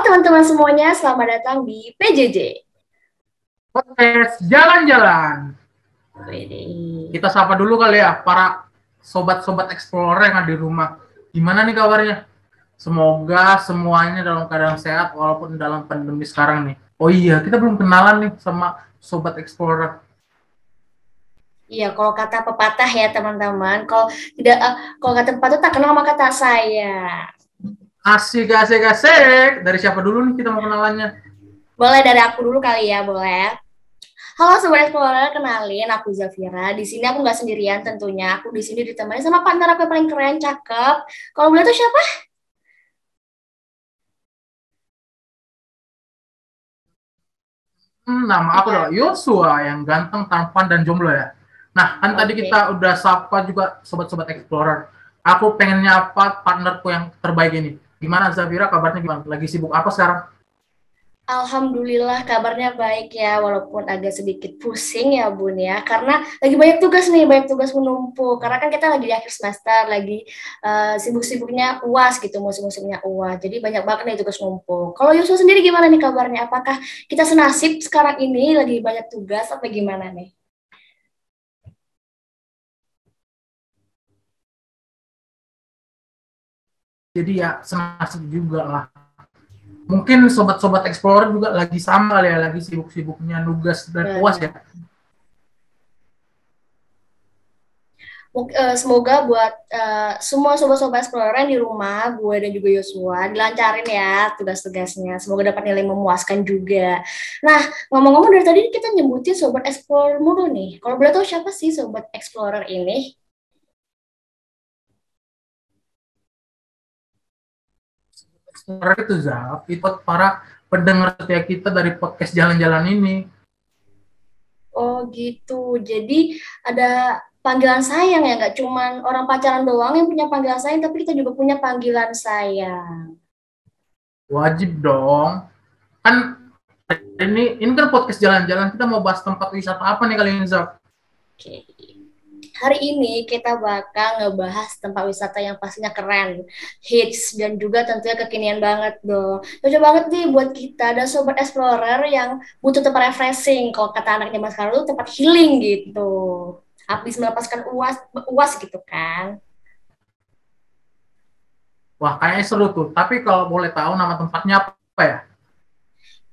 teman-teman semuanya, selamat datang di PJJ. Podcast jalan-jalan. Kita sapa dulu kali ya para sobat-sobat explorer yang ada di rumah. Gimana nih kabarnya? Semoga semuanya dalam keadaan sehat walaupun dalam pandemi sekarang nih. Oh iya, kita belum kenalan nih sama sobat explorer. Iya, kalau kata pepatah ya teman-teman, kalau kata pepatah tak kenal maka tak sayang. Asik. Dari siapa dulu nih kita mau kenalannya? Boleh dari aku dulu kali ya, boleh. Halo Sobat Explorer, kenalin aku Zafira. Di sini aku nggak sendirian tentunya. Aku di sini ditemani sama partner aku yang paling keren, cakep. Kalau boleh tuh siapa? Nama aku adalah Yosua yang ganteng, tampan, dan jomblo ya. Nah, kan tadi kita udah sapa juga sobat-sobat explorer. Aku pengen nyapa partnerku yang terbaik ini. Gimana Zafira, kabarnya gimana? Lagi sibuk apa sekarang? Alhamdulillah kabarnya baik ya, walaupun agak sedikit pusing ya Bun ya, karena lagi banyak tugas menumpuk, karena kan kita lagi di akhir semester, lagi sibuk-sibuknya UAS gitu, musim-musimnya UAS, jadi banyak banget nih tugas numpuk. Kalau Yusuf sendiri gimana nih kabarnya? Apakah kita senasib sekarang ini lagi banyak tugas apa gimana nih? Jadi ya senasib juga lah. Mungkin sobat-sobat explorer juga lagi sama ya, lagi sibuk-sibuknya nugas dan UAS ya. Semoga buat semua sobat-sobat explorer di rumah, gue dan juga Yosua, dilancarin ya tugas-tugasnya. Semoga dapat nilai memuaskan juga. Nah, ngomong-ngomong dari tadi kita nyebutin sobat explorer mulu nih. Kalau boleh tahu siapa sih sobat explorer ini? Explorer itu Zaf, itu para pendengar setia kita dari podcast jalan-jalan ini. Oh gitu, jadi ada panggilan sayang ya, nggak cuma orang pacaran doang yang punya panggilan sayang, tapi kita juga punya panggilan sayang. Wajib dong. Kan ini kan podcast jalan-jalan, kita mau bahas tempat wisata apa nih kali ini Zaf? Oke. Hari ini kita bakal ngebahas tempat wisata yang pastinya keren, hits, dan juga tentunya kekinian banget dong. Cocok banget nih buat kita dan sobat explorer yang butuh tempat refreshing. Kalau kata anak zaman sekarang itu tempat healing gitu. Habis melepaskan uas gitu kan. Wah, kayaknya seru tuh. Tapi kalau boleh tahu nama tempatnya apa ya?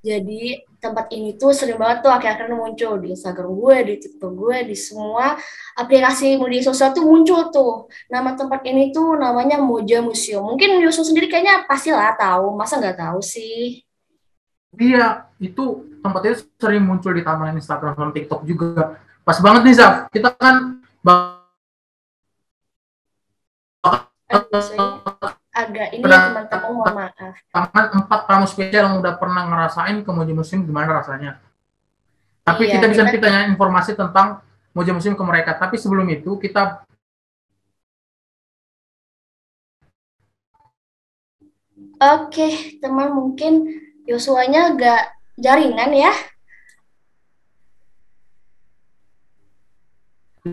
Jadi tempat ini tuh sering banget tuh akhir-akhir muncul di Instagram gue, di TikTok gue, di semua aplikasi media sosial tuh muncul tuh. Nama tempat ini tuh namanya Moja Museum. Mungkin Yusuf sendiri kayaknya pastilah tahu, masa nggak tahu sih? Iya, itu tempatnya sering muncul di timeline Instagram dan TikTok juga. Pas banget nih Zaf, kita kan agak ini ya teman-teman, mohon maaf. Tangan 4 tamu spesial yang udah pernah ngerasain ke Moja Museum gimana rasanya. Tapi Iya, kita bisa tanya informasi tentang Moja Museum ke mereka. Tapi sebelum itu kita Oke, teman, mungkin Yosuanya agak jaringan ya.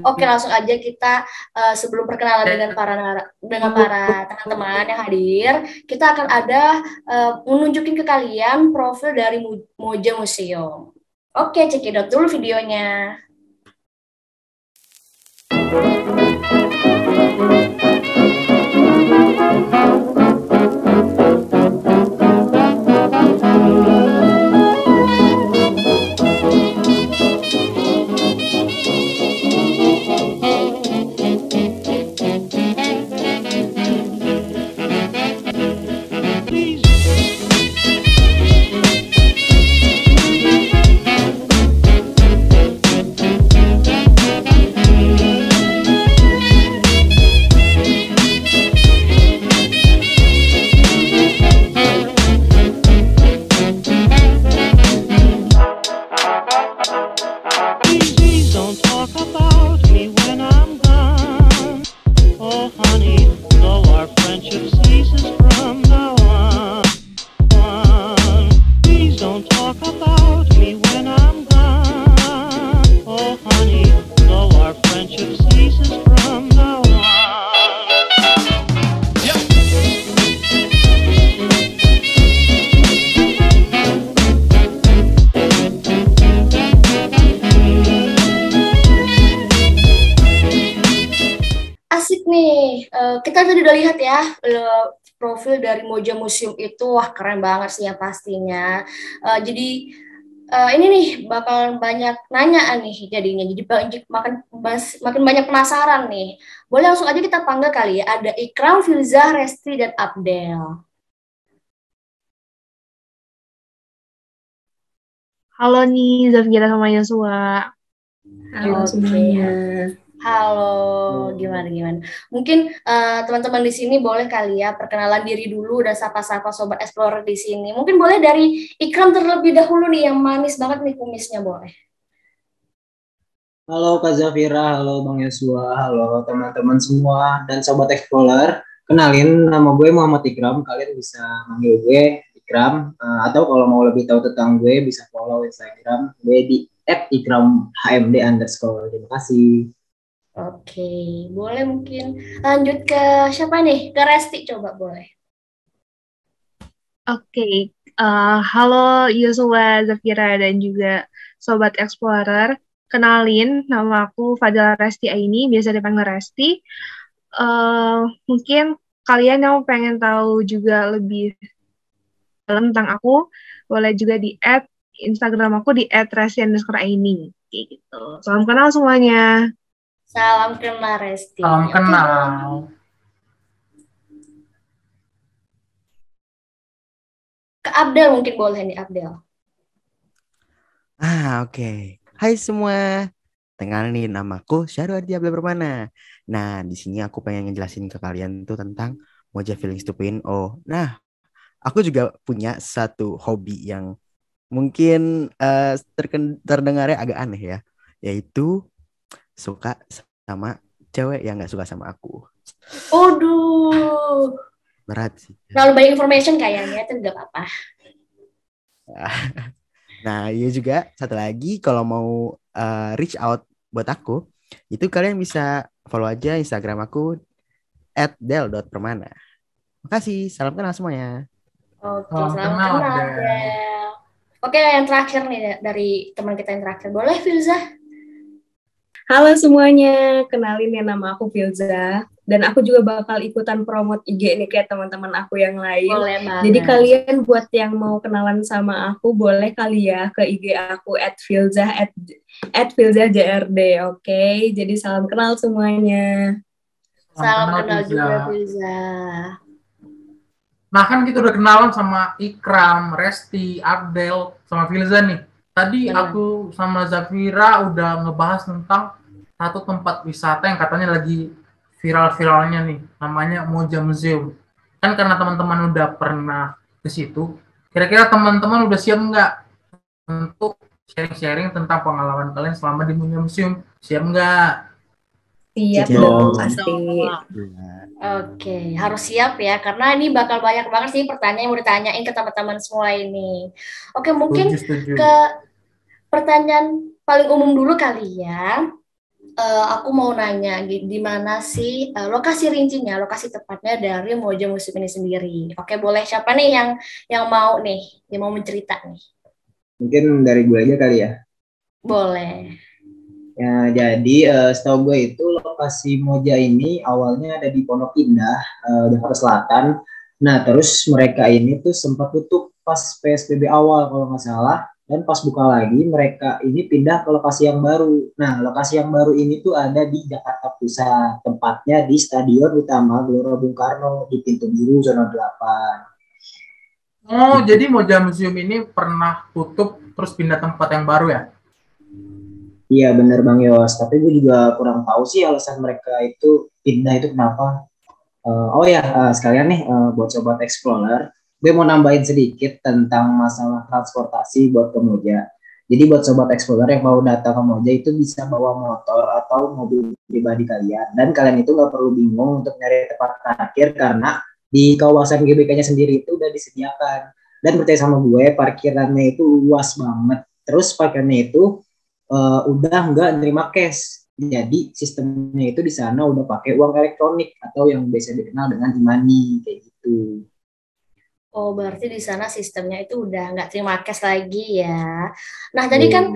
Oke, langsung aja kita sebelum perkenalan dengan para teman-teman yang hadir, kita akan ada menunjukin ke kalian profil dari Moja Museum. Oke, cekidot dulu videonya. nih, kita tadi udah lihat ya profil dari Moja Museum itu, wah keren banget sih ya pastinya. Jadi ini nih bakal banyak nanya nih jadinya, jadi makin banyak penasaran nih. Boleh langsung aja kita panggil kali ya, ada Ikram, Filzah, Resti, dan Abdel. Halo nih, Zafira sama Yosua. Halo semuanya. Halo, gimana? Mungkin teman-teman di sini boleh kali ya perkenalan diri dulu dan sapa-sapa Sobat Explorer di sini. Mungkin boleh dari Ikram terlebih dahulu nih, yang manis banget nih kumisnya, boleh. Halo Kak Zafira, halo Bang Yosua, halo teman-teman semua dan Sobat Explorer. Kenalin, nama gue Muhammad Ikram, kalian bisa manggil gue Ikram, atau kalau mau lebih tahu tentang gue bisa follow Instagram gue di @ikramhmd_. Terima kasih. Oke, boleh mungkin lanjut ke siapa nih? Ke Resti coba boleh. Oke, halo Yosua, Zafira, dan juga Sobat Explorer. Kenalin, nama aku Fadila Resti Aini, biasa dipanggil Resti. Mungkin kalian yang pengen tahu juga lebih dalam tentang aku, boleh juga di Instagram aku di @resti_aini. Kayak gitu. Salam kenal semuanya. Salam kenal Resti. Salam kenal. Ke Abdel mungkin boleh nih, Abdel. Oke. Hai semua. Kenalin, namaku Syahru Ardi Abdel Permana. Nah, di sini aku pengen ngejelasin ke kalian tuh tentang Moja Feelings 2.0. Nah, aku juga punya satu hobi yang mungkin terdengarnya agak aneh ya, yaitu suka sama cewek yang nggak suka sama aku. Aduh. Berat sih. Terlalu banyak information kayaknya, itu nggak apa-apa. Nah, iya juga satu lagi, kalau mau reach out buat aku, itu kalian bisa follow aja Instagram aku @del.permana. Makasih, salam kenal semuanya. Oke, salam kenal Del. Oke, yang terakhir nih dari teman kita yang terakhir, boleh Filzah? Halo semuanya, kenalin ya, nama aku Filzah. Dan aku juga bakal ikutan promote IG ini kayak teman-teman aku yang lain. Boleh banget. Jadi kalian buat yang mau kenalan sama aku, boleh kali ya ke IG aku @filzah_jrd. Oke, jadi salam kenal semuanya. Salam kenal juga Filzah. Nah kan kita udah kenalan sama Ikram, Resti, Abdel, sama Filzah nih. Tadi aku sama Zafira udah ngebahas tentang satu tempat wisata yang katanya lagi viral-viralnya nih, namanya Moja Museum. Kan karena teman-teman udah pernah ke situ, kira-kira teman-teman udah siap nggak untuk sharing-sharing tentang pengalaman kalian selama di Moja Museum? Siap nggak? Siap dong, pasti. Oke, harus siap ya, karena ini bakal banyak banget sih pertanyaan yang mau ditanyain ke teman-teman semua ini. Oke, mungkin ke pertanyaan paling umum dulu kali ya. Aku mau nanya, di mana sih lokasi rincinya, lokasi tepatnya dari Moja Museum ini sendiri? Oke, boleh siapa nih yang mau mencerita nih? Mungkin dari gue aja kali ya. Boleh. Ya, jadi setahu gue itu lokasi Moja ini awalnya ada di Pondok Indah, Jakarta Selatan. Nah, terus mereka ini tuh sempat tutup pas PSBB awal kalau nggak salah. Dan pas buka lagi, mereka ini pindah ke lokasi yang baru. Nah, lokasi yang baru ini tuh ada di Jakarta Pusat. Tempatnya di Stadion Utama Gelora Bung Karno, di Pintu Biru, Zona 8. Oh, jadi Moja Museum ini pernah tutup terus pindah tempat yang baru ya? Iya benar Bang Yos, tapi gue juga kurang tahu sih alasan mereka itu pindah itu kenapa. Sekalian nih buat Sobat Explorer, gue mau nambahin sedikit tentang masalah transportasi buat ke Moja. Jadi buat Sobat Explorer yang mau datang ke Moja itu bisa bawa motor atau mobil pribadi kalian. Dan kalian itu nggak perlu bingung untuk nyari tempat parkir karena di kawasan GBK-nya sendiri itu udah disediakan. Dan percaya sama gue, parkirannya itu luas banget. Terus parkirnya itu udah nggak nerima cash, jadi sistemnya itu di sana udah pakai uang elektronik atau yang biasa dikenal dengan e-money kayak gitu. Oh, berarti di sana sistemnya itu udah nggak terima cash lagi ya. Nah, tadi kan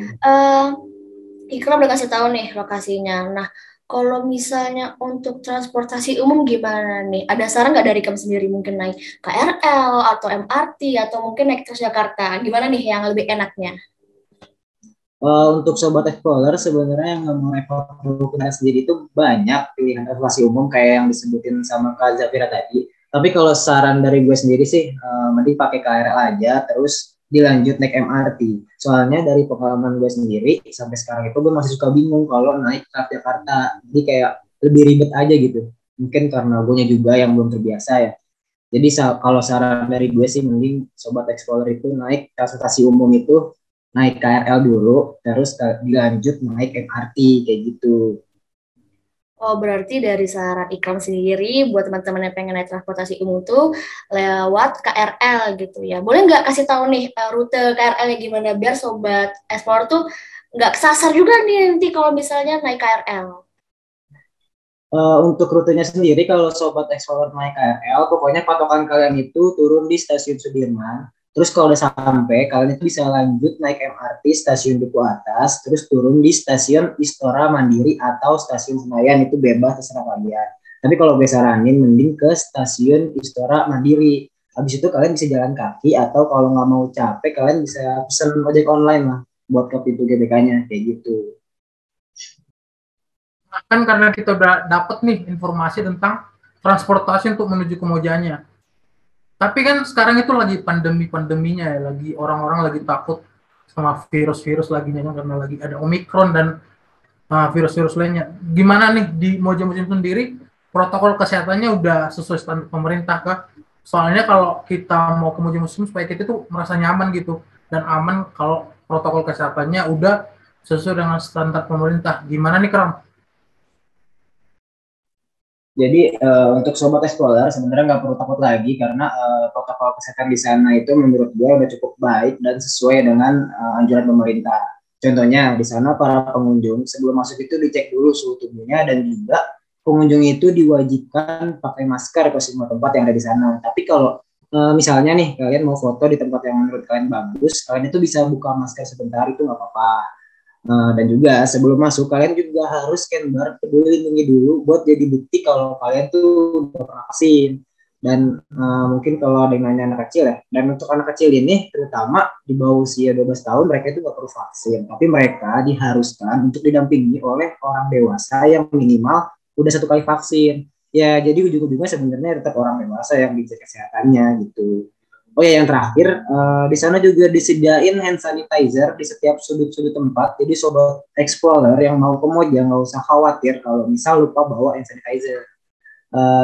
Ikram udah kasih tahu nih lokasinya. Nah, Kalau misalnya untuk transportasi umum gimana nih? Ada saran nggak dari kamu sendiri? Mungkin naik KRL atau MRT atau mungkin naik Transjakarta? Gimana nih yang lebih enaknya? Untuk sobat explorer sebenarnya yang nggak mau repot kendaraan sendiri itu banyak pilihan transportasi umum kayak yang disebutin sama Kak Zafira tadi. Tapi kalau saran dari gue sendiri sih, mending pakai KRL aja, terus dilanjut naik MRT. Soalnya dari pengalaman gue sendiri sampai sekarang itu gue masih suka bingung kalau naik Jakarta. Jadi kayak lebih ribet aja gitu. Mungkin karena gue juga yang belum terbiasa ya. Jadi kalau saran dari gue sih mending sobat explorer itu naik transportasi umum itu naik KRL dulu, terus dilanjut naik MRT kayak gitu. Oh, berarti dari saran iklan sendiri buat teman-teman yang pengen naik transportasi umum tuh lewat KRL gitu ya. Boleh nggak kasih tahu nih rute KRL-nya gimana biar sobat Explorer tuh nggak kesasar juga nih nanti kalau misalnya naik KRL. Untuk rutenya sendiri kalau sobat explorer naik KRL, pokoknya patokan kalian itu turun di stasiun Sudirman. Terus kalau udah sampai, kalian itu bisa lanjut naik MRT stasiun Duku Atas, terus turun di stasiun Istora Mandiri atau stasiun Senayan, itu bebas terserah kalian. Tapi kalau gue saranin mending ke stasiun Istora Mandiri. Habis itu kalian bisa jalan kaki atau kalau nggak mau capek kalian bisa pesen ojek online lah buat ke pintu GBK-nya kayak gitu. Kan karena kita udah dapet nih informasi tentang transportasi untuk menuju ke Mojanya. Tapi kan sekarang itu lagi pandemi-pandeminya ya, lagi orang-orang lagi takut sama virus-virus lagi karena lagi ada Omikron dan virus-virus lainnya. Gimana nih di Moja Museum sendiri protokol kesehatannya udah sesuai standar pemerintah kah? Soalnya kalau kita mau ke Moja Museum supaya kita tuh merasa nyaman gitu dan aman kalau protokol kesehatannya udah sesuai dengan standar pemerintah. Gimana nih Kram? Jadi untuk sobat explorer sebenarnya nggak perlu takut lagi karena protokol kesehatan di sana itu menurut gue udah cukup baik dan sesuai dengan anjuran pemerintah. Contohnya di sana para pengunjung sebelum masuk itu dicek dulu suhu tubuhnya dan juga pengunjung itu diwajibkan pakai masker ke semua tempat yang ada di sana. Tapi kalau misalnya nih kalian mau foto di tempat yang menurut kalian bagus, kalian itu bisa buka masker sebentar itu nggak apa-apa. Dan juga sebelum masuk kalian juga harus scan barcode peduli lindungi dulu buat jadi bukti kalau kalian tuh udah pernah vaksin. Dan mungkin kalau ada yang nanya anak kecil ya, dan untuk anak kecil ini terutama di bawah usia 12 tahun mereka itu nggak perlu vaksin, tapi mereka diharuskan untuk didampingi oleh orang dewasa yang minimal udah 1 kali vaksin. Ya jadi ujung-ujungnya sebenarnya tetap orang dewasa yang dicek kesehatannya gitu. Oh ya, yang terakhir, di sana juga disediain hand sanitizer di setiap sudut-sudut tempat. Jadi sobat explorer yang mau ke Moja nggak usah khawatir kalau misal lupa bawa hand sanitizer.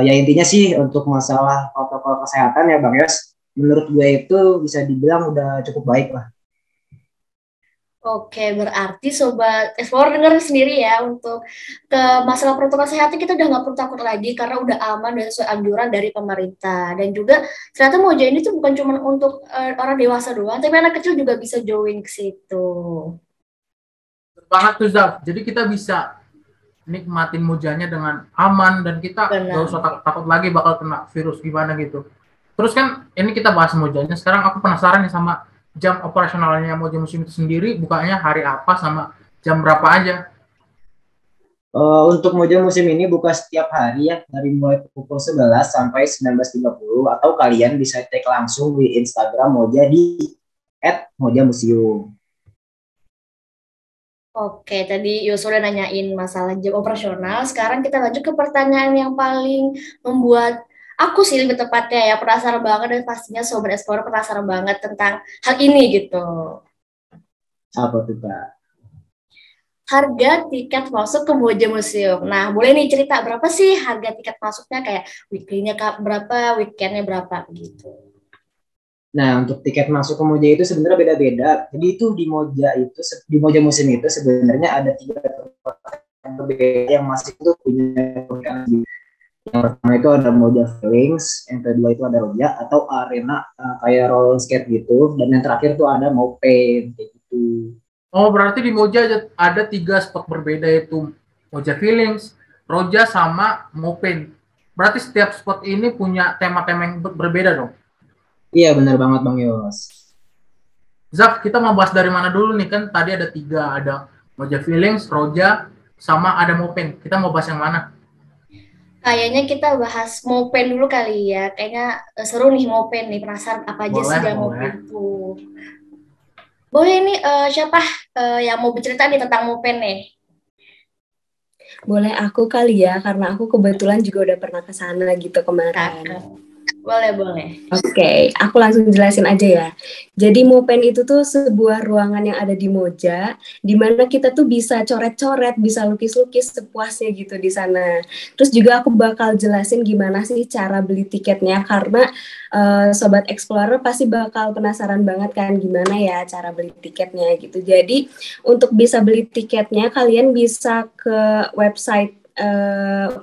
Ya intinya sih untuk masalah protokol kesehatan ya Bang Yos, menurut gue itu bisa dibilang udah cukup baik lah. Oke, berarti Sobat Explorer dengar sendiri ya untuk ke masalah protokol kesehatan kita udah nggak perlu takut lagi karena udah aman dan sesuai anjuran dari pemerintah. Dan juga ternyata Moja ini tuh bukan cuma untuk orang dewasa doang, tapi anak kecil juga bisa join ke situ. Banget tuh Zaf. Jadi kita bisa nikmatin Mojanya dengan aman dan kita nggak usah takut lagi bakal kena virus gimana gitu. Terus kan ini kita bahas Mojanya. Sekarang aku penasaran nih sama jam operasionalnya Moja Museum itu sendiri, bukanya hari apa sama jam berapa aja? Untuk Moja Museum ini buka setiap hari ya, dari mulai pukul 11 sampai 19.30, atau kalian bisa cek langsung di Instagram Moja di @mojamuseum. Oke, tadi Yos udah nanyain masalah jam operasional. Sekarang kita lanjut ke pertanyaan yang paling membuat aku sih lebih tepatnya ya penasaran banget dan pastinya Sobat Explorer penasaran banget tentang hal ini gitu. Apa tuh Kak? Harga tiket masuk ke Moja Museum. Nah, boleh nih cerita berapa sih harga tiket masuknya kayak weekly-nya berapa, weekend-nya berapa gitu. Nah, untuk tiket masuk ke Moja itu sebenarnya beda-beda. Jadi itu di Moja Museum itu sebenarnya ada 3 tempat yang berbeda yang masih itu punya yang pertama itu ada Moja Feelings, yang kedua itu ada Roja atau arena kayak roller skate gitu, dan yang terakhir itu ada Mopain kayak gitu. Oh, berarti di Moja ada 3 spot berbeda yaitu Moja Feelings, Roja sama Mopain. Berarti setiap spot ini punya tema-tema yang berbeda dong? Iya, benar banget Bang Yos. Zaf, kita mau bahas dari mana dulu nih? Kan tadi ada 3, ada Moja Feelings, Roja, sama ada Mopen. Kita mau bahas yang mana? Kayaknya kita bahas Mopen dulu kali ya. Kayaknya seru nih Mopen nih. Penasaran apa aja sih dalam Mopen tuh. Boleh nih siapa yang mau bercerita nih tentang Mopen nih? Boleh aku kali ya, karena aku kebetulan juga udah pernah ke sana gitu kemarin. Boleh. Oke, aku langsung jelasin aja ya. Jadi Mopen itu tuh sebuah ruangan yang ada di Moja, di mana kita tuh bisa coret-coret, bisa lukis-lukis sepuasnya gitu di sana. Terus juga aku bakal jelasin gimana sih cara beli tiketnya, karena Sobat Explorer pasti bakal penasaran banget kan gimana ya cara beli tiketnya gitu. Jadi untuk bisa beli tiketnya, kalian bisa ke website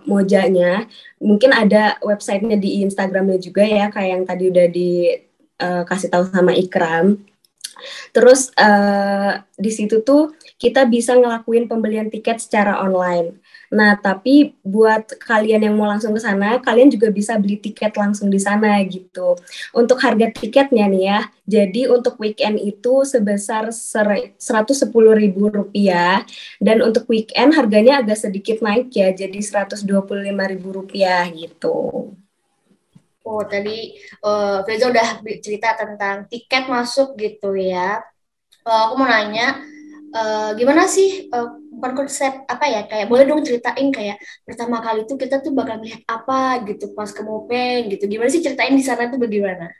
Mojanya. Mungkin ada websitenya di Instagramnya juga ya, kayak yang tadi udah dikasih tahu sama Ikram. Terus di situ tuh kita bisa ngelakuin pembelian tiket secara online. Nah, tapi buat kalian yang mau langsung ke sana, kalian juga bisa beli tiket langsung di sana gitu. Untuk harga tiketnya nih ya, jadi untuk weekend itu sebesar Rp110.000 dan untuk weekend harganya agak sedikit naik ya, jadi Rp125.000 gitu. Oh, tadi Firza udah cerita tentang tiket masuk gitu ya. Aku mau nanya, gimana sih bukan konsep apa ya, kayak boleh dong ceritain kayak pertama kali tuh kita tuh bakal lihat apa gitu pas ke Mopen gitu. Gimana sih ceritain di sana tuh bagaimana?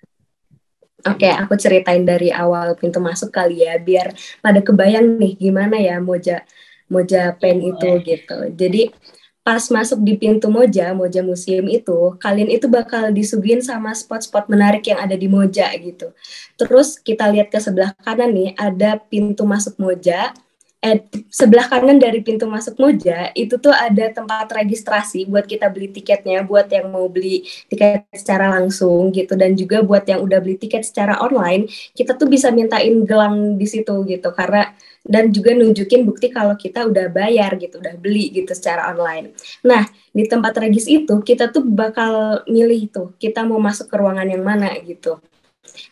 Oke, aku ceritain dari awal pintu masuk kali ya, biar pada kebayang nih gimana ya Moja Pen itu gitu. Jadi pas masuk di pintu Moja Museum itu, kalian itu bakal disuguhin sama spot-spot menarik yang ada di Moja gitu. Terus kita lihat ke sebelah kanan nih, ada pintu masuk Moja. Sebelah kanan dari pintu masuk Moja itu tuh ada tempat registrasi buat kita beli tiketnya, buat yang mau beli tiket secara langsung gitu, dan juga buat yang udah beli tiket secara online, kita tuh bisa mintain gelang di situ gitu, karena dan juga nunjukin bukti kalau kita udah bayar gitu, udah beli gitu secara online. Nah, di tempat regis itu kita tuh bakal milih tuh kita mau masuk ke ruangan yang mana gitu.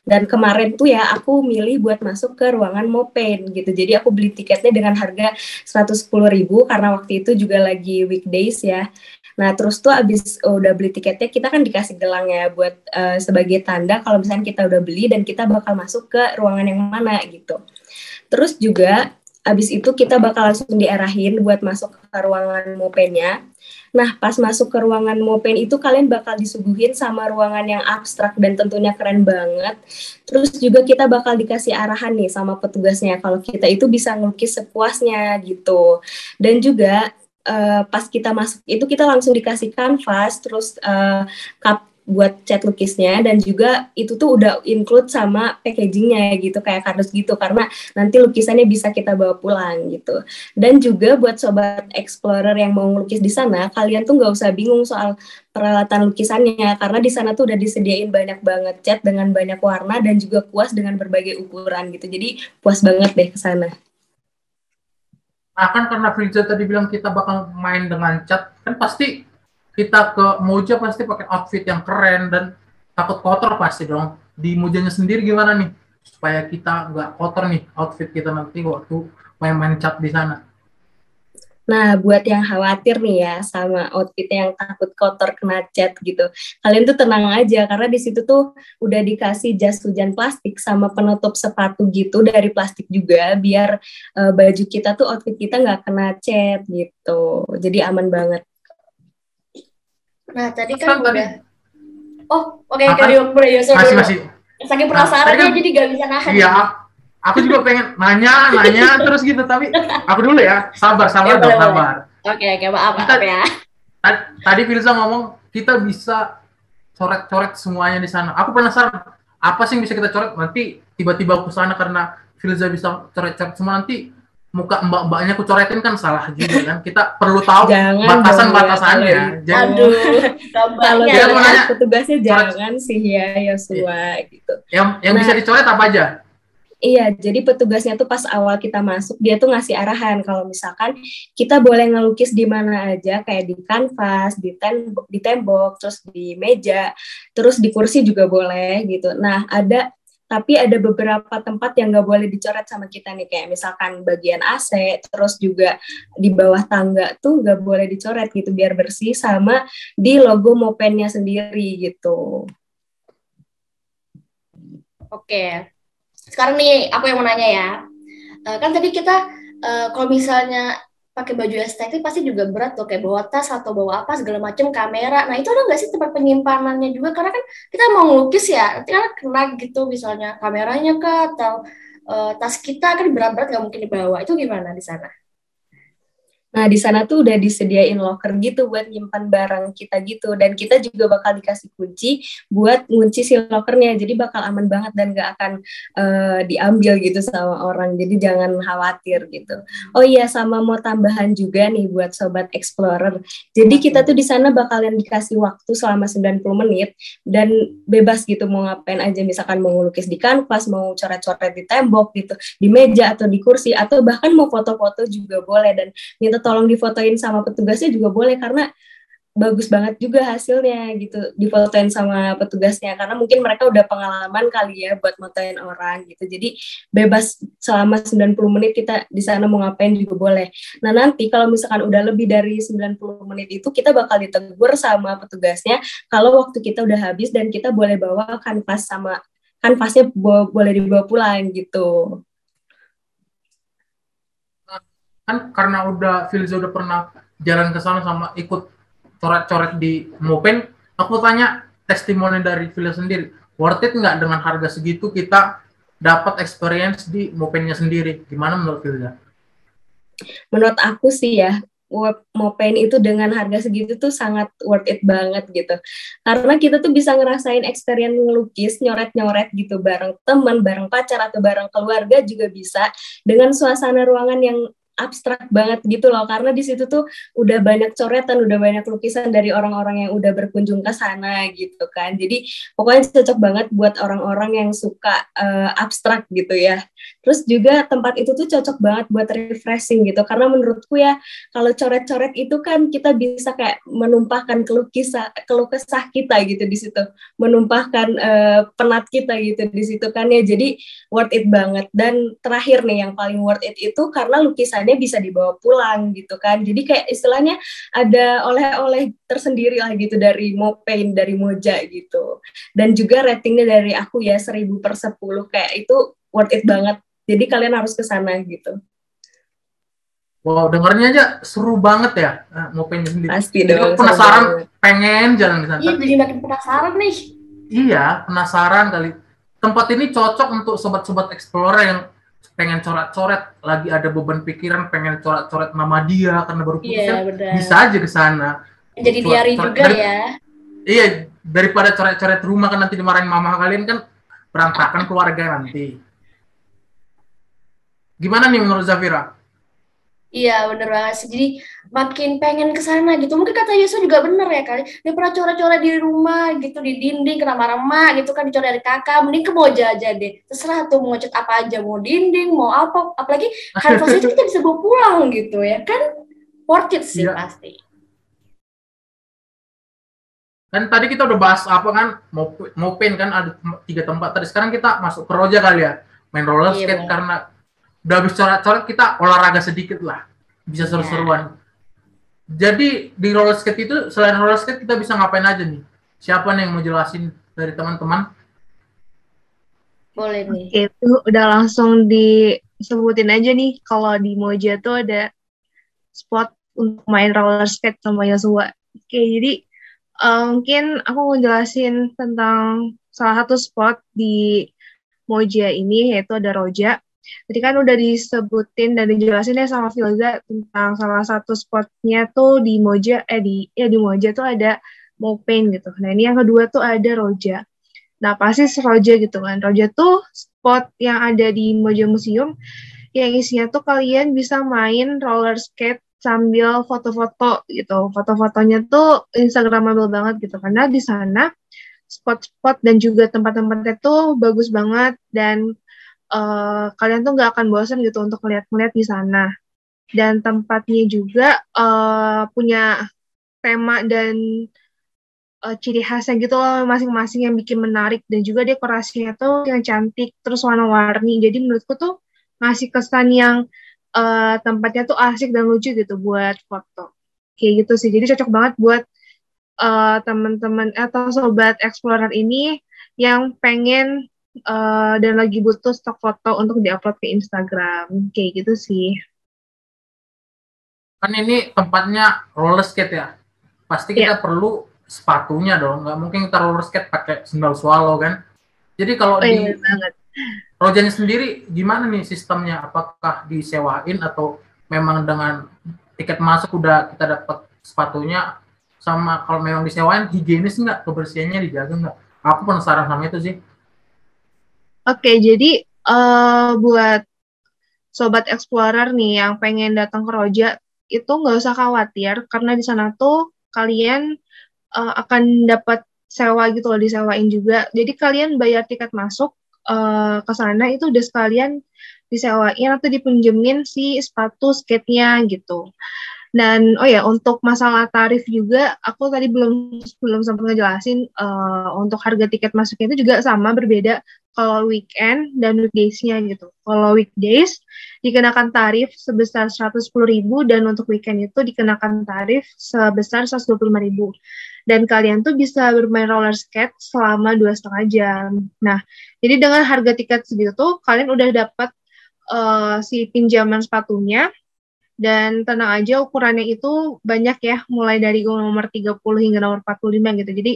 Dan kemarin tuh ya aku milih buat masuk ke ruangan Mopen gitu. Jadi aku beli tiketnya dengan harga Rp110.000 karena waktu itu juga lagi weekdays ya. Nah terus tuh abis udah beli tiketnya, kita kan dikasih gelang ya buat sebagai tanda kalau misalnya kita udah beli dan kita bakal masuk ke ruangan yang mana gitu. Terus juga abis itu kita bakal langsung diarahin buat masuk ke ruangan Mopennya. Nah, pas masuk ke ruangan Mopen itu kalian bakal disuguhin sama ruangan yang abstrak dan tentunya keren banget. Terus juga kita bakal dikasih arahan nih sama petugasnya kalau kita itu bisa ngelukis sepuasnya gitu. Dan juga pas kita masuk itu kita langsung dikasih kanvas, terus cup buat cat lukisnya, dan juga itu tuh udah include sama packagingnya gitu, kayak kardus gitu, karena nanti lukisannya bisa kita bawa pulang gitu. Dan juga buat Sobat Explorer yang mau ngelukis di sana, kalian tuh nggak usah bingung soal peralatan lukisannya, karena di sana tuh udah disediain banyak banget cat dengan banyak warna dan juga kuas dengan berbagai ukuran gitu, jadi puas banget deh ke sana. Nah kan karena Firza tadi bilang kita bakal main dengan cat, kan pasti kita ke Moja pasti pakai outfit yang keren dan takut kotor pasti dong. Di Mojanya sendiri gimana nih supaya kita nggak kotor nih outfit kita nanti waktu main-main cat di sana? Nah, buat yang khawatir nih ya sama outfit yang takut kotor kena cat gitu, kalian tuh tenang aja karena di situ tuh udah dikasih jas hujan plastik sama penutup sepatu gitu dari plastik juga, biar baju kita tuh outfit kita nggak kena cat gitu. Jadi aman banget. Nah, tadi kan udah. Oh, oke, masih. Saking penasarannya jadi gak bisa nahan. Iya, aku juga pengen nanya terus gitu, tapi aku dulu ya, sabar ya, dong, sabar. Oke, maaf ya. Tadi Firza ngomong kita bisa coret-coret semuanya di sana. Aku penasaran apa sih yang bisa kita coret, nanti tiba-tiba aku sana karena Firza bisa coret-coret semua, nanti muka mbak-mbaknya aku coretin kan salah juga kan. Kita perlu tahu batasan-batasannya. Aduh, kalau petugasnya jangan sih ya Yosua gitu. Yang bisa dicoret apa aja? Iya, jadi petugasnya tuh pas awal kita masuk, dia tuh ngasih arahan kalau misalkan kita boleh ngelukis di mana aja, kayak di kanvas, di tembok, terus di meja, terus di kursi juga boleh gitu. Nah, ada tapi ada beberapa tempat yang nggak boleh dicoret sama kita nih, kayak misalkan bagian AC, terus juga di bawah tangga tuh nggak boleh dicoret gitu, biar bersih, sama di logo Mopennya sendiri gitu. Oke, sekarang nih aku yang mau nanya ya. Kan tadi kita kalau misalnya pakai baju estetik pasti juga berat tuh, kayak bawa tas atau bawa apa segala macam, kamera. Nah itu ada nggak sih tempat penyimpanannya juga? Karena kan kita mau ngelukis ya, nanti kan kena gitu, misalnya kameranya kah atau tas kita kan berat-berat nggak mungkin dibawa. Itu gimana di sana? Nah, di sana tuh udah disediain locker gitu buat nyimpan barang kita gitu. Dan kita juga bakal dikasih kunci buat ngunci si lockernya. Jadi bakal aman banget dan gak akan diambil gitu sama orang. Jadi jangan khawatir gitu. Oh iya, sama mau tambahan juga nih buat Sobat Explorer. Jadi kita tuh di sana bakalan dikasih waktu selama 90 menit. Dan bebas gitu mau ngapain aja. Misalkan mau ngelukis di kanvas, mau coret-coret di tembok gitu, di meja atau di kursi, atau bahkan mau foto-foto juga boleh. Dan minta tolong difotoin sama petugasnya juga boleh, karena bagus banget juga hasilnya gitu, difotoin sama petugasnya, karena mungkin mereka udah pengalaman kali ya buat motoin orang gitu. Jadi bebas selama 90 menit kita di sana mau ngapain juga boleh. Nah nanti kalau misalkan udah lebih dari 90 menit itu kita bakal ditegur sama petugasnya kalau waktu kita udah habis, dan kita boleh bawa kanvas, sama kanvasnya boleh dibawa pulang gitu. Kan karena Filza udah pernah jalan ke sana sama ikut coret-coret di Mopen, aku tanya testimoni dari Filza sendiri, worth it nggak dengan harga segitu kita dapat experience di Mopennya sendiri? Gimana menurut Filza? Menurut aku sih ya, Mopen itu dengan harga segitu tuh sangat worth it banget gitu. Karena kita tuh bisa ngerasain experience ngelukis, nyoret-nyoret gitu bareng teman, bareng pacar, atau bareng keluarga juga bisa, dengan suasana ruangan yang abstrak banget gitu loh, karena di situ tuh udah banyak coretan, udah banyak lukisan dari orang-orang yang udah berkunjung ke sana gitu kan. Jadi pokoknya cocok banget buat orang-orang yang suka abstrak gitu ya. Terus juga tempat itu tuh cocok banget buat refreshing gitu, karena menurutku ya kalau coret-coret itu kan kita bisa kayak menumpahkan keluh kesah kita gitu di situ, menumpahkan penat kita gitu di situ kan ya. Jadi worth it banget. Dan terakhir nih yang paling worth it itu karena lukisan bisa dibawa pulang gitu kan. Jadi kayak istilahnya ada oleh-oleh tersendiri lah gitu dari Mopen, dari Moja gitu. Dan juga ratingnya dari aku ya 1000/10, kayak itu worth it banget. Jadi kalian harus ke sana gitu. Wow, dengarnya aja seru banget ya Mopennya sendiri. Pasti jadi dong. aku penasaran, pengen jalan ke sana. Iya, jadi makin penasaran nih. Iya, penasaran kali. Tempat ini cocok untuk sobat-sobat explorer yang pengen coret-coret, lagi ada beban pikiran, pengen coret-coret nama dia karena baru putus, bisa aja ke sana. Jadi diary juga ya. Iya, daripada coret-coret rumah kan nanti dimarahin mama kalian, kan berantakan keluarga nanti. Gimana nih menurut Zafira? Iya, bener banget sih. Jadi makin pengen ke sana gitu. Mungkin kata Yusuf juga bener ya kali. Dia pernah coret-coret di rumah gitu, di dinding, kena marah gitu kan, dicoret dari kakak. Mending ke Moja aja deh. Terserah tuh mau ngecat apa aja, mau dinding, mau apa. Apalagi kanvas itu kita bisa bawa pulang gitu ya kan. Worth it sih pasti. Kan tadi kita udah bahas apa kan, Mopen kan ada 3 tempat. Tadi sekarang kita masuk ke Roja kali ya. Main roller skate karena udah habis coret-coret, kita olahraga sedikit lah, bisa seru-seruan. Jadi di roller skate itu, selain roller skate kita bisa ngapain aja nih? Siapa nih yang mau jelasin dari teman-teman? Boleh nih. Oke, itu udah langsung disebutin aja nih. Kalau di Moja tuh ada spot untuk main roller skate sama Yosua. Oke, jadi mungkin aku mau jelasin tentang salah satu spot di Moja ini, yaitu ada Roja. Tadi kan udah disebutin dan dijelasin ya sama Filza tentang salah satu spotnya tuh di Moja, di Moja tuh ada Mopen gitu. Nah ini yang kedua tuh ada Roja. Nah pasti Roja gitu kan. Roja tuh spot yang ada di Moja Museum yang isinya tuh kalian bisa main roller skate sambil foto-foto gitu. Foto-fotonya tuh instagramable banget gitu, karena di sana spot-spot dan juga tempat-tempatnya tuh bagus banget, dan kalian tuh nggak akan bosan gitu untuk melihat-melihat di sana. Dan tempatnya juga punya tema dan ciri khasnya gitu loh masing-masing yang bikin menarik, dan juga dekorasinya tuh yang cantik terus warna-warni. Jadi menurutku tuh ngasih kesan yang tempatnya tuh asik dan lucu gitu buat foto. Kayak gitu sih. Jadi cocok banget buat teman-teman atau sobat explorer ini yang pengen dan lagi butuh stok foto untuk diupload ke Instagram. Kayak gitu sih. Kan ini tempatnya roller skate ya. Pasti kita perlu sepatunya dong. Nggak mungkin kita roller skate pakai sandal swallow kan. Jadi kalau di Rojanya sendiri gimana nih sistemnya? Apakah disewain atau memang dengan tiket masuk udah kita dapat sepatunya? Sama kalau memang disewain, higienis nggak? Kebersihannya dijaga nggak? Aku penasaran sama itu sih. Oke, jadi buat sobat explorer nih yang pengen datang ke Roja, itu nggak usah khawatir karena di sana tuh kalian akan dapat sewa gitu loh, disewain juga. Jadi kalian bayar tiket masuk ke sana itu udah sekalian disewain atau dipinjemin si sepatu skate-nya gitu. Dan oh ya, untuk masalah tarif juga aku tadi belum sempat ngejelasin, untuk harga tiket masuknya itu juga sama, berbeda kalau weekend dan weekdays-nya gitu. Kalau weekdays dikenakan tarif sebesar 110.000 dan untuk weekend itu dikenakan tarif sebesar 125.000. Dan kalian tuh bisa bermain roller skate selama 2,5 jam. Nah, jadi dengan harga tiket segitu tuh kalian udah dapat si pinjaman sepatunya. Dan tenang aja, ukurannya itu banyak ya, mulai dari nomor 30 hingga nomor 45 gitu. Jadi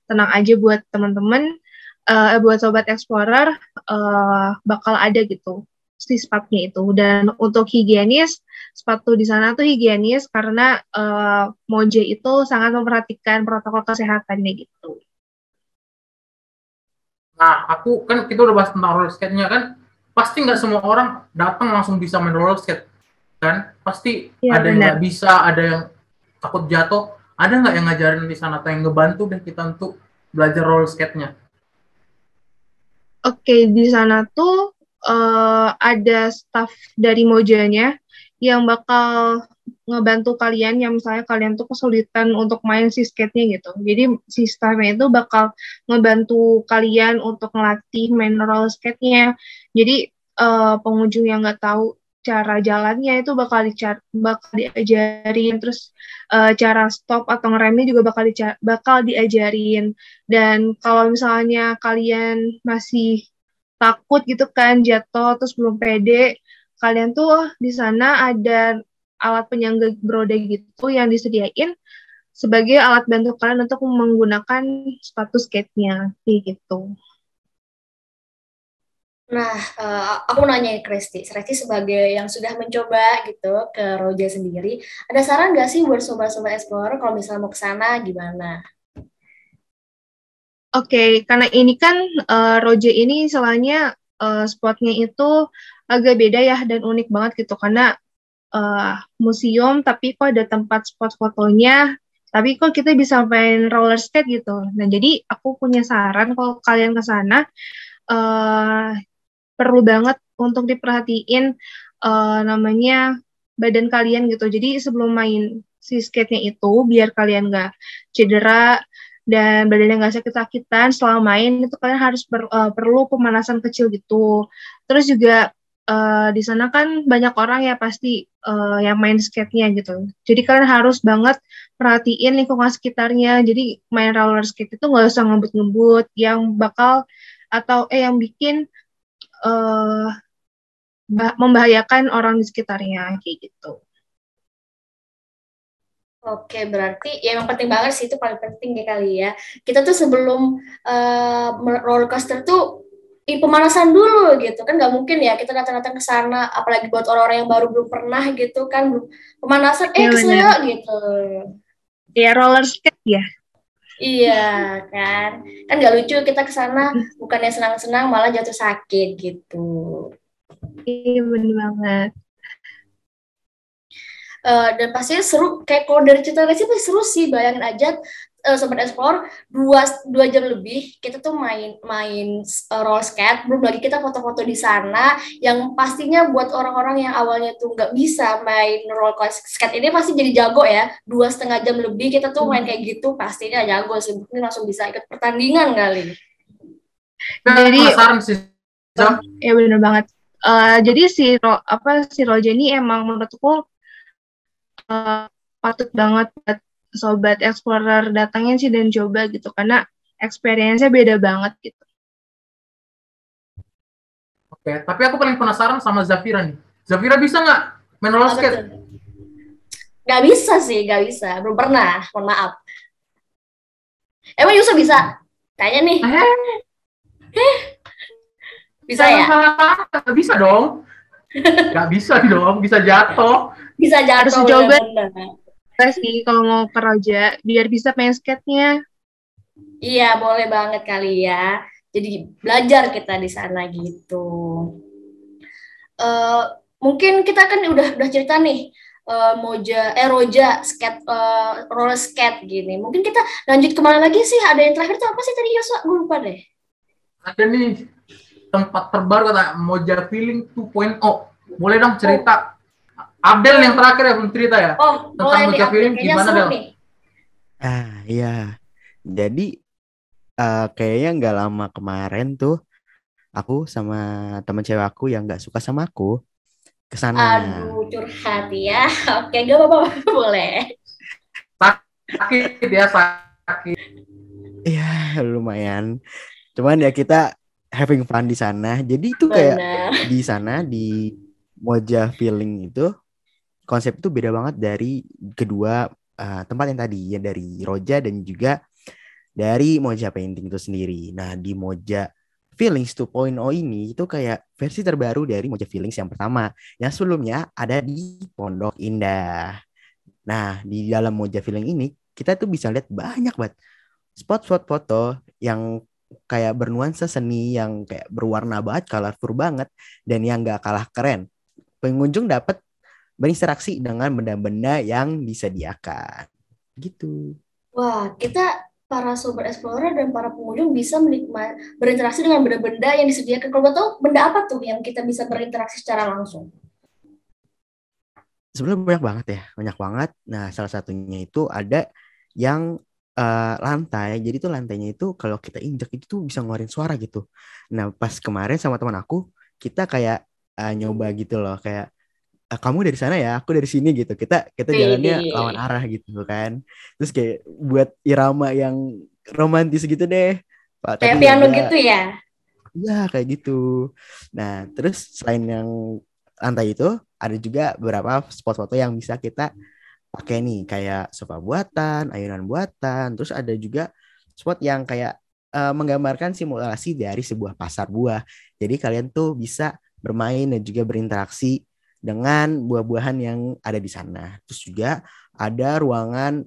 tenang aja buat teman-teman, buat sobat explorer, bakal ada gitu si sepatunya itu. Dan untuk higienis, sepatu di sana tuh higienis karena Moje itu sangat memperhatikan protokol kesehatannya gitu. Nah, aku kan kita udah bahas tentang roller skate-nya kan, pasti nggak semua orang datang langsung bisa main roller skate. Kan pasti ya, ada yang nggak bisa, ada yang takut jatuh, ada nggak yang ngajarin di sana atau yang ngebantu deh kita untuk belajar roller skate-nya? Oke, di sana tuh ada staff dari Mojanya yang bakal ngebantu kalian yang misalnya kalian tuh kesulitan untuk main si skate-nya gitu. Jadi si staffnya itu bakal ngebantu kalian untuk ngelatih main roller skate-nya. Jadi pengunjung yang nggak tahu cara jalannya itu bakal diajarin, terus cara stop atau ngeremnya juga bakal diajarin. Dan kalau misalnya kalian masih takut gitu kan jatuh terus belum pede, kalian tuh di sana ada alat penyangga roda gitu yang disediain sebagai alat bantu kalian untuk menggunakan sepatu skate-nya gitu. Nah, aku nanya ke Resti sebagai yang sudah mencoba gitu ke Roja sendiri, ada saran nggak sih buat sobat-sobat explorer kalau misalnya mau ke sana gimana? Oke, karena ini kan Roja ini soalnya spotnya itu agak beda ya dan unik banget gitu, karena museum tapi kok ada tempat spot fotonya, tapi kok kita bisa main roller skate gitu. Nah, jadi aku punya saran kalau kalian ke sana, perlu banget untuk diperhatiin namanya badan kalian gitu. Jadi sebelum main si skate-nya itu, biar kalian nggak cedera dan badannya nggak sakit-sakitan selama main, itu kalian harus perlu pemanasan kecil gitu. Terus juga di sana kan banyak orang ya pasti yang main skate-nya gitu. Jadi kalian harus banget perhatiin lingkungan sekitarnya. Jadi main roller skate itu nggak usah ngebut-ngebut yang bakal atau yang bikin membahayakan orang di sekitarnya kayak gitu. Oke, berarti ya yang penting banget sih, itu paling penting ya kali ya. Kita tuh sebelum roller coaster tuh pemanasan dulu gitu kan, nggak mungkin ya kita datang-datang ke sana, apalagi buat orang-orang yang baru belum pernah gitu kan, pemanasan keselio gitu. Ya roller skate ya. Iya kan nggak lucu kita ke sana bukannya senang-senang malah jatuh sakit gitu. Iya benar banget. Dan pastinya seru, kayak kalau dari cerita sih seru sih, bayangin aja Sobat Explore 2 jam lebih kita tuh main roller skate, belum lagi kita foto-foto di sana yang pastinya buat orang-orang yang awalnya tuh nggak bisa main roller skate ini pasti jadi jago ya. 2,5 jam lebih kita tuh main kayak gitu pastinya jago sih, mungkin langsung bisa ikut pertandingan kali. Jadi penasaran sih. ya bener banget. Jadi si Roja ini emang menurutku patut banget buat sobat explorer datangin sih dan coba gitu karena experience-nya beda banget gitu. Oke, tapi aku paling penasaran sama Zafira nih. Zafira bisa nggak main roller skate? Nggak bisa sih, nggak bisa. Belum pernah, mohon maaf. Emang Yusa bisa? Tanya nih. Bisa ya? Bisa dong. Nggak bisa dong, bisa jatuh. Bisa jatuh. Harus coba sih kalau mau ke Roja biar bisa main skate-nya. Iya, boleh banget kali ya. Jadi belajar kita di sana gitu. Mungkin kita kan udah cerita nih Roja skate roller skate gini. Mungkin kita lanjut kemana lagi sih? Ada yang terakhir tuh apa sih tadi Yosua? Gue lupa deh. Ada nih tempat terbaru kata Moja Feeling 2.0. Boleh dong cerita. Abdel yang terakhir ya belum cerita ya. Tentang Moja Feeling gimana Del? Iya. Jadi kayaknya nggak lama kemarin tuh aku sama teman cewek aku yang nggak suka sama aku kesana. Aduh, curhat ya. Oke, gak apa-apa, boleh. Sakit ya, sakit. Iya, lumayan. Cuman ya kita having fun di sana. Jadi itu kayak di sana di Moja Feeling itu konsep itu beda banget dari kedua tempat yang tadi ya, dari Roja dan juga dari Moja Painting itu sendiri. Nah, di Moja Feelings 2.0 ini itu kayak versi terbaru dari Moja Feelings yang pertama, yang sebelumnya ada di Pondok Indah. Nah, di dalam Moja Feeling ini kita tuh bisa lihat banyak banget spot-spot foto yang kayak bernuansa seni, yang kayak berwarna banget, colorful banget, dan yang gak kalah keren. Pengunjung dapat berinteraksi dengan benda-benda yang disediakan. Gitu. Wah, kita para sobat explorer dan para pengunjung bisa berinteraksi dengan benda-benda yang disediakan. Kalau tahu benda apa tuh yang kita bisa berinteraksi secara langsung? Sebenarnya banyak banget ya, banyak banget. Nah, salah satunya itu ada yang lantai. Jadi tuh lantainya itu kalau kita injak itu tuh bisa ngeluarin suara gitu. Nah, pas kemarin sama teman aku, kita kayak nyoba gitu loh, kayak kamu dari sana ya, aku dari sini gitu. Kita jalannya lawan arah gitu kan. Terus kayak buat irama yang romantis gitu deh. Kayak piano gitu ya? Iya, kayak gitu. Nah, terus selain yang lantai itu, ada juga beberapa spot foto yang bisa kita pakai nih, kayak sofa buatan, ayunan buatan. Terus ada juga spot yang kayak menggambarkan simulasi dari sebuah pasar buah. Jadi kalian tuh bisa bermain dan juga berinteraksi dengan buah-buahan yang ada di sana. Terus juga ada ruangan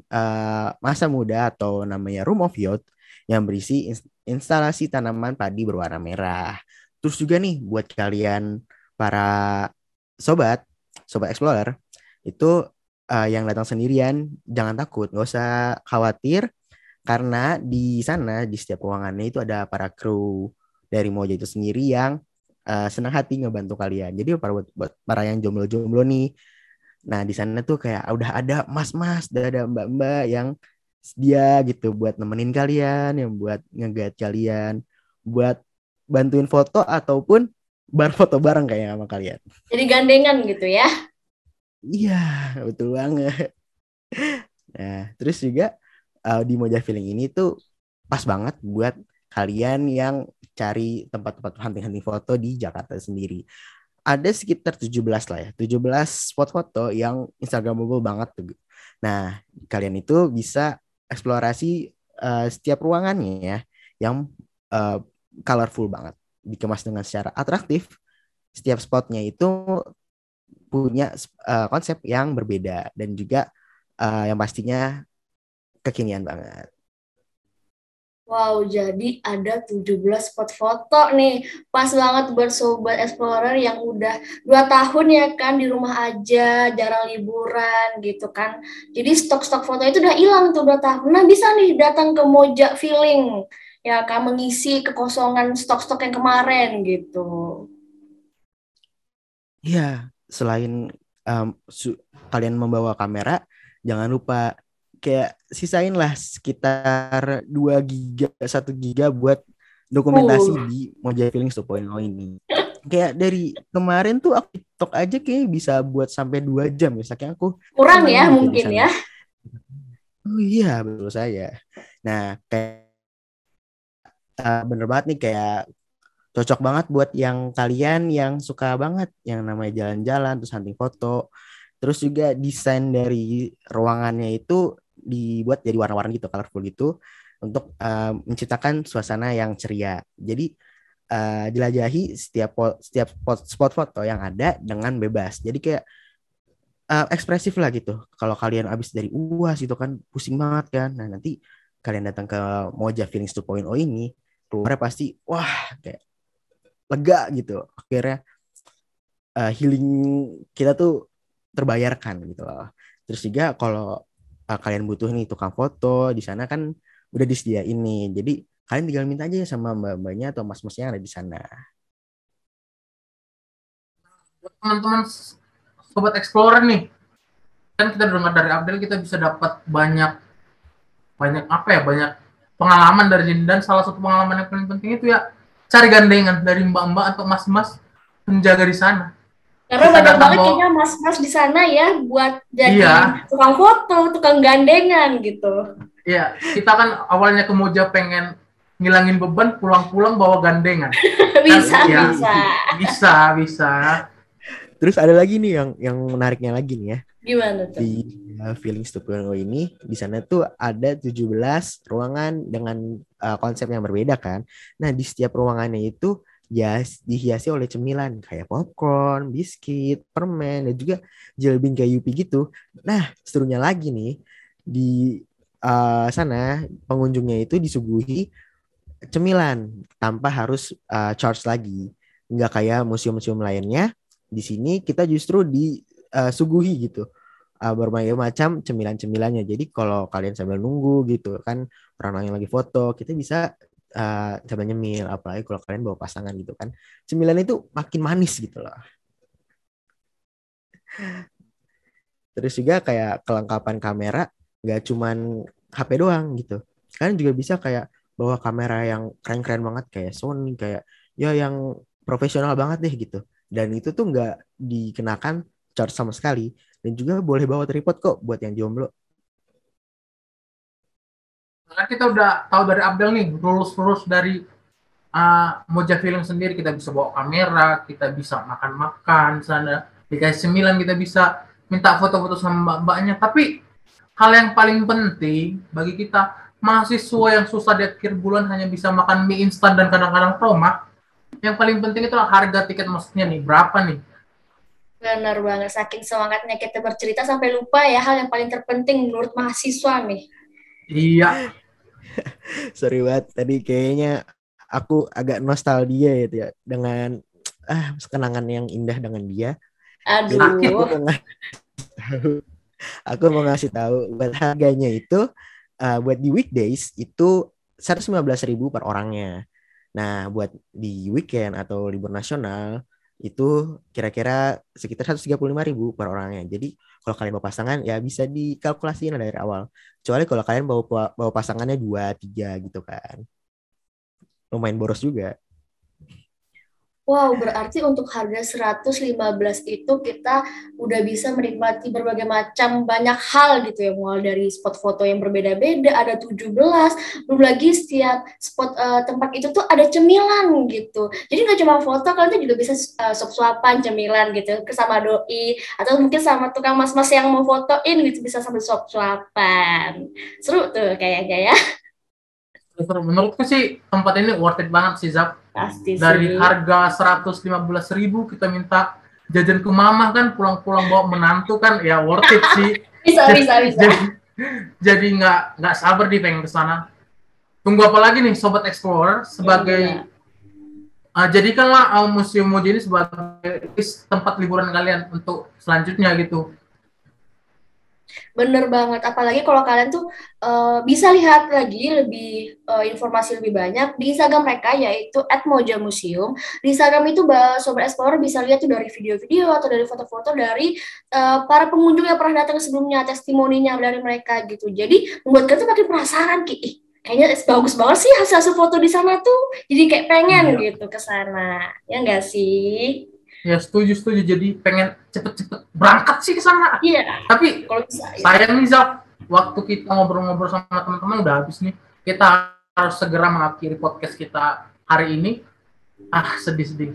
masa muda atau namanya Room of Youth yang berisi instalasi tanaman padi berwarna merah. Terus juga nih buat kalian para sobat explorer itu yang datang sendirian jangan takut, nggak usah khawatir karena di sana di setiap ruangannya itu ada para kru dari Moja itu sendiri yang senang hati ngebantu kalian. Jadi buat para yang jomblo-jomblo nih, nah di sana tuh kayak udah ada mas-mas, udah ada mbak-mbak yang dia gitu buat nemenin kalian, yang buat nge-guide kalian, buat bantuin foto ataupun foto bareng kayak sama kalian. Jadi gandengan gitu ya? Iya, betul banget. Nah, terus juga di Moja Feeling ini tuh pas banget buat kalian yang cari tempat-tempat hunting-hunting foto di Jakarta sendiri. Ada sekitar 17 lah ya, 17 spot foto yang instagramable banget tuh. Nah, kalian itu bisa eksplorasi setiap ruangannya ya, yang colorful banget, dikemas dengan secara atraktif. Setiap spotnya itu punya konsep yang berbeda dan juga yang pastinya kekinian banget. Wow, jadi ada 17 spot foto nih. Pas banget buat Sobat Explorer yang udah 2 tahun ya kan di rumah aja, jarang liburan gitu kan. Jadi stok-stok foto itu udah hilang tuh 2 tahun. Nah bisa nih datang ke Moja Feeling, ya kan mengisi kekosongan stok-stok yang kemarin gitu. Iya, selain kalian membawa kamera, jangan lupa kayak sisain lah sekitar 2 giga, 1 giga buat dokumentasi di Moja Feelings 2.0 ini. Kayak dari kemarin tuh aku TikTok aja kayak bisa buat sampai 2 jam ya, saking aku Kurang senang ya gitu mungkin di sana. ya. Oh iya, betul saya. Nah, kayak bener banget nih, kayak cocok banget buat yang kalian yang suka banget yang namanya jalan-jalan terus hunting foto. Terus juga desain dari ruangannya itu dibuat jadi warna-warni gitu, colorful gitu untuk menciptakan suasana yang ceria. Jadi jelajahi setiap spot foto yang ada dengan bebas. Jadi kayak ekspresif lah gitu. Kalau kalian abis dari UAS itu kan pusing banget kan. Nah, nanti kalian datang ke Moja Feelings 2.0 ini, keluarnya pasti wah kayak lega gitu. Akhirnya healing kita tuh terbayarkan gitu loh. Terus juga kalau kalian butuh nih tukang foto, di sana kan udah disediain nih. Jadi kalian tinggal minta aja sama mbak-mbaknya atau mas-masnya yang ada di sana. Teman-teman Sobat Explorer nih, kan kita dengar dari Abdel kita bisa dapat banyak pengalaman dari sini, dan salah satu pengalaman yang paling penting itu ya cari gandengan dari mbak-mbak atau mas-mas penjaga di sana. Karena banyak banget kayaknya mas-mas di sana ya buat jadi tukang foto, tukang gandengan gitu. Iya, kita kan awalnya ke Moja pengen ngilangin beban, pulang-pulang bawa gandengan. Bisa. Terus ada lagi nih yang menariknya lagi nih ya. Gimana tuh? Di Feelings 2.0 ini, di sana tuh ada 17 ruangan dengan konsep yang berbeda kan. Nah, di setiap ruangannya itu ya dihiasi oleh cemilan kayak popcorn, biskuit, permen, dan juga jelly bean kayak Yupi gitu. Nah, serunya lagi nih, di sana pengunjungnya itu disuguhi cemilan tanpa harus charge lagi. Nggak kayak museum-museum lainnya, di sini kita justru disuguhi gitu berbagai macam cemilan-cemilannya. Jadi kalau kalian sambil nunggu gitu kan, orang yang lagi foto, kita bisa coba nyemil, apalagi kalau kalian bawa pasangan gitu kan, cemilan itu makin manis gitu loh. Terus juga kayak kelengkapan kamera nggak cuman HP doang gitu, kalian juga bisa kayak bawa kamera yang keren-keren banget kayak Sony, kayak ya yang profesional banget deh gitu, dan itu tuh nggak dikenakan charge sama sekali, dan juga boleh bawa tripod kok buat yang jomblo. Karena kita udah tahu dari Abdel nih rules dari Moja Film sendiri. Kita bisa bawa kamera, kita bisa makan-makan sana, dikasih cemilan, kita bisa minta foto-foto sama mbak-mbaknya. Tapi hal yang paling penting bagi kita mahasiswa yang susah di akhir bulan hanya bisa makan mie instan dan kadang-kadang tomat, yang paling penting itu harga tiket masuknya nih, berapa nih? Benar banget, saking semangatnya kita bercerita sampai lupa ya hal yang paling terpenting menurut mahasiswa nih. Iya. Sorry banget, tadi kayaknya aku agak nostalgia gitu ya dengan kenangan yang indah dengan dia. Aduh. Jadi aku mau ngasih tahu buat harganya itu buat di weekdays itu 115.000 per orangnya. Nah, buat di weekend atau libur nasional itu kira-kira sekitar 135.000 per orangnya. Jadi kalau kalian bawa pasangan ya bisa dikalkulasiin dari awal. Kecuali kalau kalian bawa pasangannya 2-3 gitu kan. Lumayan boros juga. Wow, berarti untuk harga 115 itu kita udah bisa menikmati berbagai macam banyak hal gitu ya, mulai dari spot foto yang berbeda-beda, ada 17, belum lagi setiap spot tempat itu tuh ada cemilan gitu. Jadi nggak cuma foto, kalian tuh juga bisa suap-suapan cemilan gitu, sama doi, atau mungkin sama tukang mas-mas yang mau fotoin gitu, bisa sambil suap-suapan. Seru tuh kayaknya ya. Menurutku sih tempat ini worth it banget sih, Zap. Pasti dari sih. Harga 115.000 kita minta jajan ke mama kan, pulang-pulang bawa menantu kan, ya worth it sih. bisa. Jadi nggak sabar nih pengen kesana. tunggu apa lagi nih Sobat Explorer sebagai jadikanlah Museum Moja ini sebagai tempat liburan kalian untuk selanjutnya gitu. Bener banget, apalagi kalau kalian tuh bisa lihat lagi lebih informasi lebih banyak di Instagram mereka yaitu @mojamuseum. Di Instagram itu Sobat Explorer bisa lihat tuh dari video-video atau dari foto-foto dari para pengunjung yang pernah datang sebelumnya, testimoninya dari mereka gitu. Jadi membuat kalian tuh makin penasaran, kayaknya bagus banget sih hasil foto di sana tuh. Jadi kayak pengen gitu ke sana. Ya enggak sih? Ya setuju. Jadi pengen cepet-cepet berangkat sih ke sana. Iya. Tapi kalau sayang nih Zaf, waktu kita ngobrol-ngobrol sama teman-teman udah habis nih. Kita harus segera mengakhiri podcast kita hari ini. Sedih.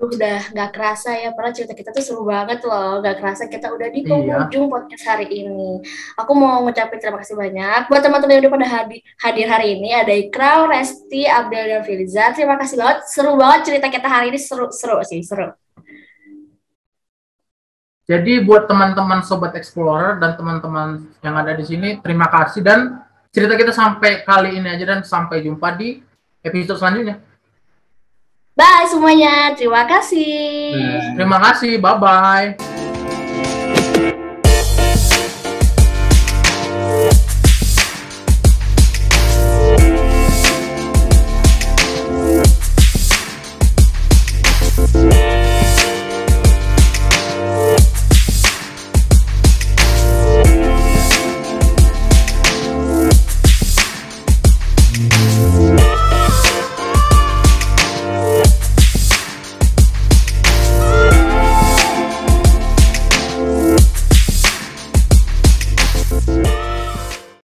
Udah gak kerasa ya, padahal cerita kita tuh seru banget loh. Gak kerasa kita udah di penghujung podcast hari ini. Aku mau ngucapin terima kasih banyak buat teman-teman yang udah pada hadir hari ini. Ada Ikral, Resti, Abdel, dan Filiza. Terima kasih banget, seru banget cerita kita hari ini. Seru. Jadi buat teman-teman Sobat Explorer dan teman-teman yang ada di sini, terima kasih. Dan cerita kita sampai kali ini aja, dan sampai jumpa di episode selanjutnya. Bye semuanya, terima kasih. Terima kasih, bye-bye.